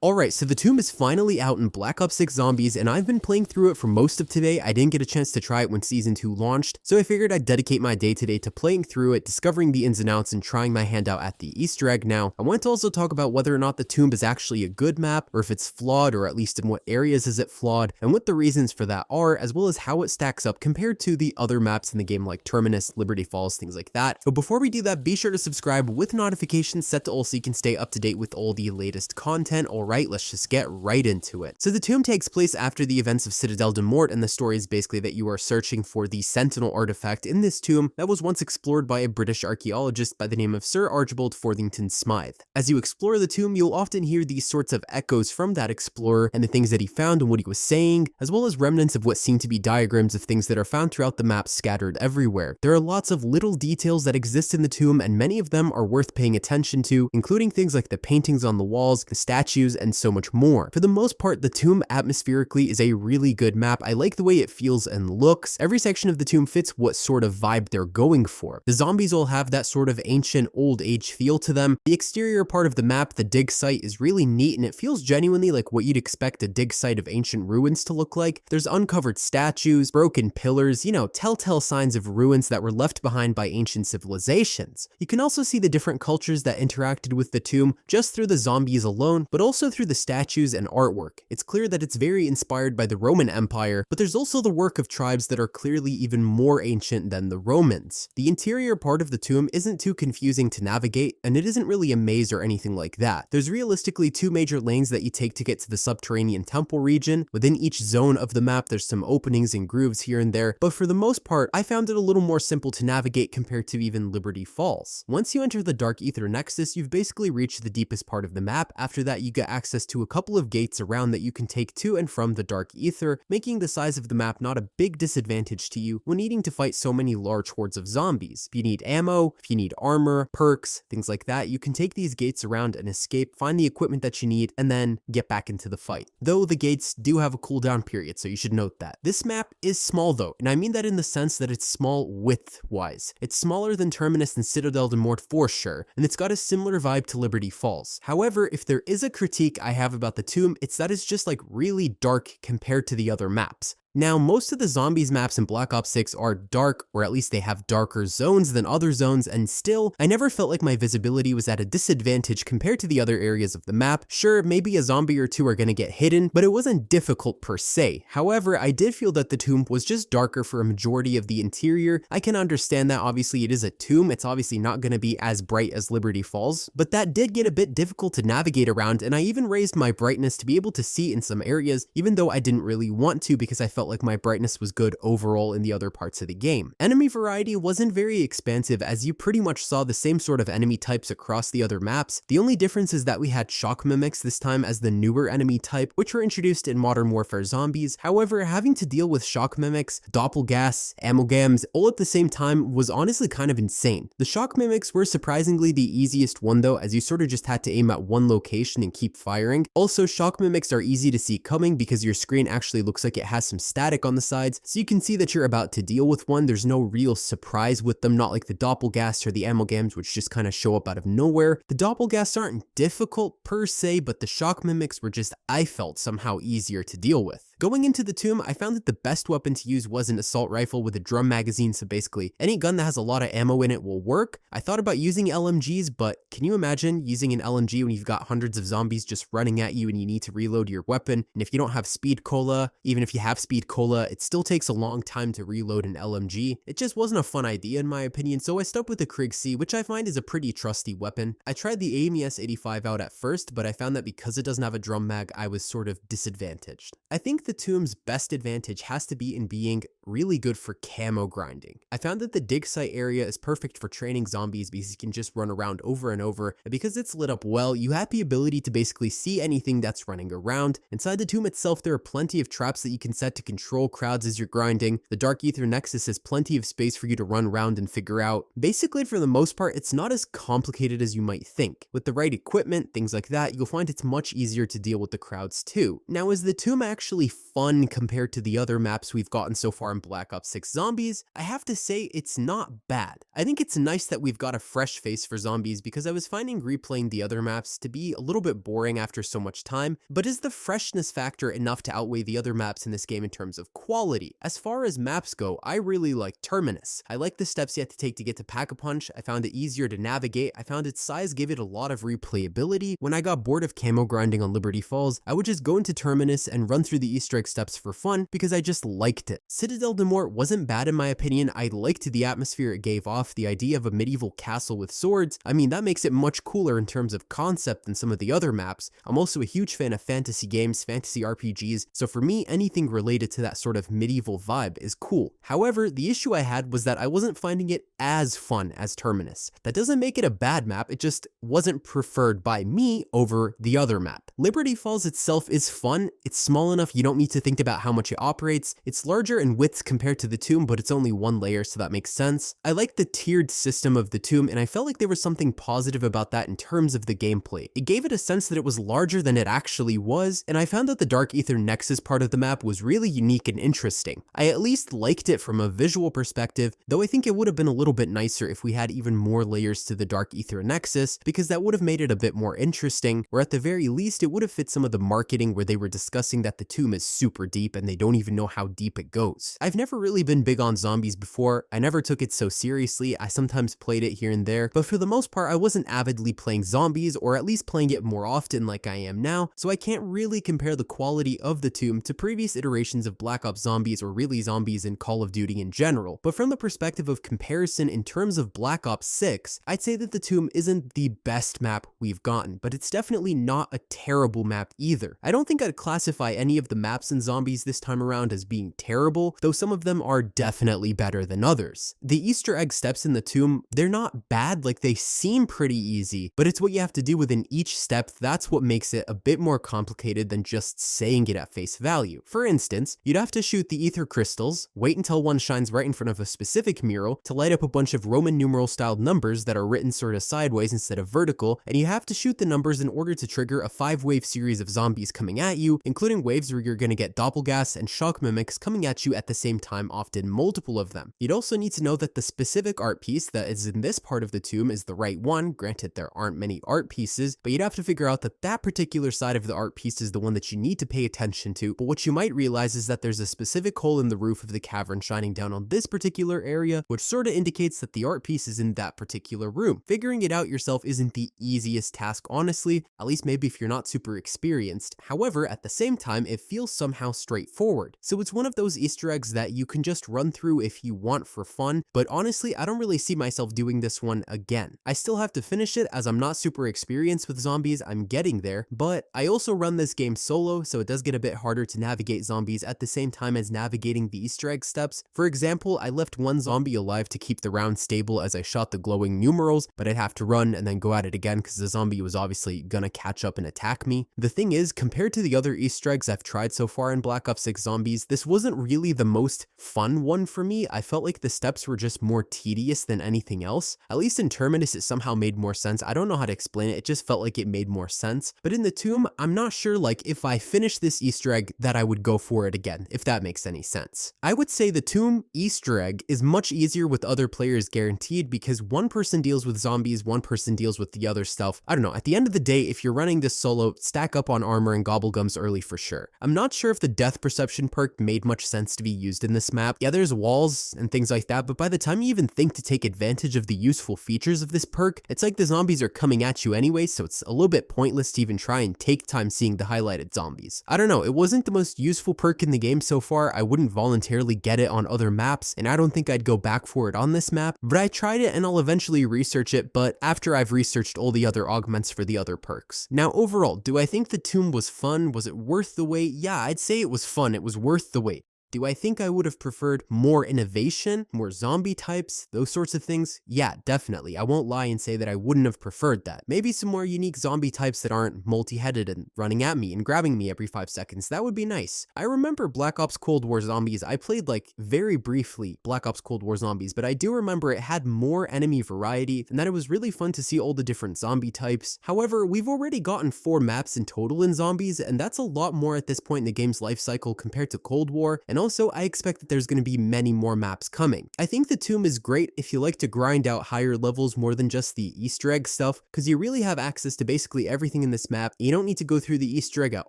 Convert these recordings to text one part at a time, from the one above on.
Alright, so the tomb is finally out in Black Ops 6 Zombies, and I've been playing through it for most of today. I didn't get a chance to try it when Season 2 launched, so I figured I'd dedicate my day today to playing through it, discovering the ins and outs, and trying my hand out at the Easter egg. Now, I want to also talk about whether or not the tomb is actually a good map, or if it's flawed, or at least in what areas is it flawed, and what the reasons for that are, as well as how it stacks up compared to the other maps in the game like Terminus, Liberty Falls, things like that. But before we do that, be sure to subscribe with notifications set to all so you can stay up to date with all the latest content. Alright, let's just get right into it. So the tomb takes place after the events of Citadel de Mort, and the story is basically that you are searching for the Sentinel artifact in this tomb that was once explored by a British archaeologist by the name of Sir Archibald Forthington Smythe. As you explore the tomb, you'll often hear these sorts of echoes from that explorer and the things that he found and what he was saying, as well as remnants of what seem to be diagrams of things that are found throughout the map scattered everywhere. There are lots of little details that exist in the tomb, and many of them are worth paying attention to, including things like the paintings on the walls, the statues, and so much more. For the most part, the tomb atmospherically is a really good map. I like the way it feels and looks. Every section of the tomb fits what sort of vibe they're going for. The zombies all have that sort of ancient old age feel to them. The exterior part of the map, the dig site, is really neat and it feels genuinely like what you'd expect a dig site of ancient ruins to look like. There's uncovered statues, broken pillars, telltale signs of ruins that were left behind by ancient civilizations. You can also see the different cultures that interacted with the tomb just through the zombies alone, but also through the statues and artwork. It's clear that it's very inspired by the Roman Empire, but there's also the work of tribes that are clearly even more ancient than the Romans. The interior part of the tomb isn't too confusing to navigate, and it isn't really a maze or anything like that. There's realistically two major lanes that you take to get to the subterranean temple region. Within each zone of the map, there's some openings and grooves here and there, but for the most part, I found it a little more simple to navigate compared to even Liberty Falls. Once you enter the Dark Ether Nexus, you've basically reached the deepest part of the map. After that, you get access to a couple of gates around that you can take to and from the Dark Ether, making the size of the map not a big disadvantage to you when needing to fight so many large hordes of zombies. If you need ammo, if you need armor, perks, things like that, you can take these gates around and escape, find the equipment that you need, and then get back into the fight. Though the gates do have a cooldown period, so you should note that. This map is small though, and I mean that in the sense that it's small width-wise. It's smaller than Terminus and Citadel de Mort for sure, and it's got a similar vibe to Liberty Falls. However, if there is a critique I have about the tomb, it's that it's just like really dark compared to the other maps. Now, most of the zombies maps in Black Ops 6 are dark, or at least they have darker zones than other zones, and still, I never felt like my visibility was at a disadvantage compared to the other areas of the map. Sure, maybe a zombie or two are gonna get hidden, but it wasn't difficult per se. However, I did feel that the tomb was just darker for a majority of the interior. I can understand that, obviously it is a tomb, it's obviously not gonna be as bright as Liberty Falls, but that did get a bit difficult to navigate around, and I even raised my brightness to be able to see in some areas, even though I didn't really want to because I felt like my brightness was good overall in the other parts of the game. Enemy variety wasn't very expansive, as you pretty much saw the same sort of enemy types across the other maps. The only difference is that we had shock mimics this time as the newer enemy type, which were introduced in Modern Warfare Zombies. However, having to deal with shock mimics, doppelgas, amalgams all at the same time was honestly kind of insane. The shock mimics were surprisingly the easiest one though, as you sort of just had to aim at one location and keep firing. Also, shock mimics are easy to see coming because your screen actually looks like it has some static on the sides, so you can see that you're about to deal with one. There's no real surprise with them, not like the doppelgas or the amalgams, which just kind of show up out of nowhere. The doppelgas aren't difficult per se, but the shock mimics were just, I felt, somehow easier to deal with. Going into the tomb, I found that the best weapon to use was an assault rifle with a drum magazine, so basically any gun that has a lot of ammo in it will work. I thought about using LMGs, but can you imagine using an LMG when you've got hundreds of zombies just running at you and you need to reload your weapon? And if you don't have speed cola, even if you have speed cola, it still takes a long time to reload an LMG. It just wasn't a fun idea in my opinion, so I stuck with the Krig C, which I find is a pretty trusty weapon. I tried the AMES 85 out at first, but I found that because it doesn't have a drum mag, I was sort of disadvantaged. I think the tomb's best advantage has to be in being really good for camo grinding. I found that the dig site area is perfect for training zombies because you can just run around over and over, and because it's lit up well, you have the ability to basically see anything that's running around. Inside the tomb itself, there are plenty of traps that you can set to control crowds as you're grinding. The Dark Ether Nexus has plenty of space for you to run around and figure out. Basically, for the most part, it's not as complicated as you might think. With the right equipment, things like that, you'll find it's much easier to deal with the crowds too. Now, is the tomb actually fun compared to the other maps we've gotten so far in Black Ops 6 Zombies, I have to say it's not bad. I think it's nice that we've got a fresh face for zombies because I was finding replaying the other maps to be a little bit boring after so much time, but is the freshness factor enough to outweigh the other maps in this game in terms of quality? As far as maps go, I really like Terminus. I like the steps you have to take to get to Pack-a-Punch. I found it easier to navigate. I found its size gave it a lot of replayability. When I got bored of camo grinding on Liberty Falls, I would just go into Terminus and run through the Easter egg steps for fun because I just liked it. Citadel de Mort wasn't bad in my opinion. I liked the atmosphere it gave off, the idea of a medieval castle with swords. I mean, that makes it much cooler in terms of concept than some of the other maps. I'm also a huge fan of fantasy games, fantasy RPGs, so for me, anything related to that sort of medieval vibe is cool. However, the issue I had was that I wasn't finding it as fun as Terminus. That doesn't make it a bad map, it just wasn't preferred by me over the other map. Liberty Falls itself is fun. It's small enough you don't need to think about how much it operates. It's larger in width compared to the tomb, but it's only one layer, so that makes sense. I like the tiered system of the tomb, and I felt like there was something positive about that in terms of the gameplay. It gave it a sense that it was larger than it actually was, and I found that the Dark Ether Nexus part of the map was really unique and interesting. I at least liked it from a visual perspective, though I think it would have been a little bit nicer if we had even more layers to the Dark Ether Nexus, because that would have made it a bit more interesting, or at the very least it would have fit some of the marketing where they were discussing that the tomb is super deep and they don't even know how deep it goes. I've never really been big on zombies before. I never took it so seriously. I sometimes played it here and there, but for the most part I wasn't avidly playing zombies, or at least playing it more often like I am now, so I can't really compare the quality of the tomb to previous iterations of Black Ops Zombies, or really zombies in Call of Duty in general. But from the perspective of comparison in terms of Black Ops 6, I'd say that the tomb isn't the best map we've gotten, but it's definitely not a terrible map either. I don't think I'd classify any of the maps in Zombies this time around as being terrible, though some of them are definitely better than others. The Easter egg steps in the tomb, they're not bad, like they seem pretty easy, but it's what you have to do within each step that's what makes it a bit more complicated than just saying it at face value. For instance, you'd have to shoot the ether crystals, wait until one shines right in front of a specific mural to light up a bunch of Roman numeral styled numbers that are written sort of sideways instead of vertical, and you have to shoot the numbers in order to trigger a 5-wave series of zombies coming at you, including waves where you're going to get doppelgas and shock mimics coming at you at the same time, often multiple of them. You'd also need to know that the specific art piece that is in this part of the tomb is the right one. Granted, there aren't many art pieces, but you'd have to figure out that that particular side of the art piece is the one that you need to pay attention to. But what you might realize is that there's a specific hole in the roof of the cavern shining down on this particular area, which sort of indicates that the art piece is in that particular room. Figuring it out yourself isn't the easiest task, honestly, at least maybe if you're not super experienced. However, at the same time, it feels somehow straightforward. So it's one of those Easter eggs that you can just run through if you want for fun, but honestly, I don't really see myself doing this one again. I still have to finish it as I'm not super experienced with zombies. I'm getting there, but I also run this game solo, so it does get a bit harder to navigate zombies at the same time as navigating the Easter egg steps. For example, I left one zombie alive to keep the round stable as I shot the glowing numerals, but I'd have to run and then go at it again because the zombie was obviously gonna catch up and attack me. The thing is, compared to the other Easter eggs I've tried so far in Black Ops 6 Zombies, this wasn't really the most fun one for me. I felt like the steps were just more tedious than anything else. At least in Terminus, it somehow made more sense. I don't know how to explain it, it just felt like it made more sense. But in the tomb, I'm not sure, like, if I finish this Easter egg that I would go for it again, if that makes any sense. I would say the tomb Easter egg is much easier with other players guaranteed because one person deals with zombies, one person deals with the other stuff. I don't know, at the end of the day, if you're running this solo, stack up on armor and gobblegums early for sure. I'm not sure if the death perception perk made much sense to be used in this map. Yeah, there's walls and things like that, but by the time you even think to take advantage of the useful features of this perk, it's like the zombies are coming at you anyway, so it's a little bit pointless to even try and take time seeing the highlighted zombies. I don't know, it wasn't the most useful perk in the game so far. I wouldn't voluntarily get it on other maps, and I don't think I'd go back for it on this map, but I tried it and I'll eventually research it, but after I've researched all the other augments for the other perks. Now overall, do I think the tomb was fun? Was it worth the wait? Yeah, I'd say it was fun, it was worth the wait. Do I think I would have preferred more innovation, more zombie types, those sorts of things? Yeah, definitely. I won't lie and say that I wouldn't have preferred that. Maybe some more unique zombie types that aren't multi-headed and running at me and grabbing me every 5 seconds. That would be nice. I remember Black Ops Cold War Zombies. I played like very briefly Black Ops Cold War Zombies, but I do remember it had more enemy variety and that it was really fun to see all the different zombie types. However, we've already gotten 4 maps in total in Zombies, and that's a lot more at this point in the game's life cycle compared to Cold War, and also I expect that there's going to be many more maps coming. I think the Tomb is great if you like to grind out higher levels more than just the Easter egg stuff, because you really have access to basically everything in this map. You don't need to go through the Easter egg at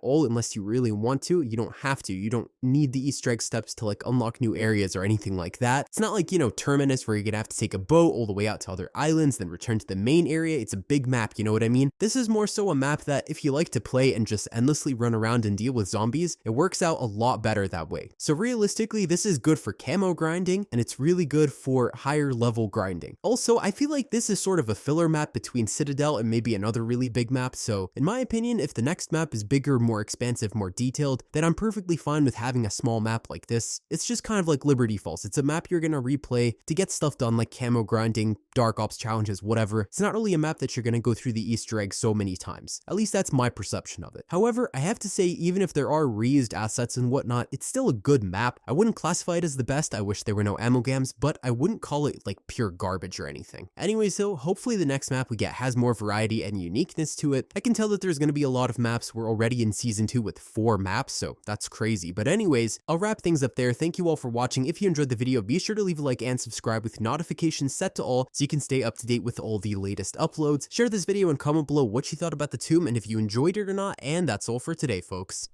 all unless you really want to. You don't have to. You don't need the Easter egg steps to like unlock new areas or anything like that. It's not like, Terminus where you're going to have to take a boat all the way out to other islands, then return to the main area. It's a big map, you know what I mean? This is more so a map that if you like to play and just endlessly run around and deal with zombies, it works out a lot better that way. So realistically, this is good for camo grinding, and it's really good for higher level grinding. Also, I feel like this is sort of a filler map between Citadel and maybe another really big map, so in my opinion, if the next map is bigger, more expansive, more detailed, then I'm perfectly fine with having a small map like this. It's just kind of like Liberty Falls. It's a map you're gonna replay to get stuff done like camo grinding, Dark Ops challenges, whatever. It's not really a map that you're gonna go through the Easter egg so many times. At least that's my perception of it. However, I have to say, even if there are reused assets and whatnot, it's still a good map. I wouldn't classify it as the best. I wish there were no amalgams, but I wouldn't call it like pure garbage or anything. Anyways though, hopefully the next map we get has more variety and uniqueness to it. I can tell that there's gonna be a lot of maps. We're already in season 2 with 4 maps, so that's crazy. But anyways, I'll wrap things up there. Thank you all for watching. If you enjoyed the video, be sure to leave a like and subscribe with notifications set to all so you can stay up to date with all the latest uploads. Share this video and comment below what you thought about the Tomb and if you enjoyed it or not, and that's all for today, folks.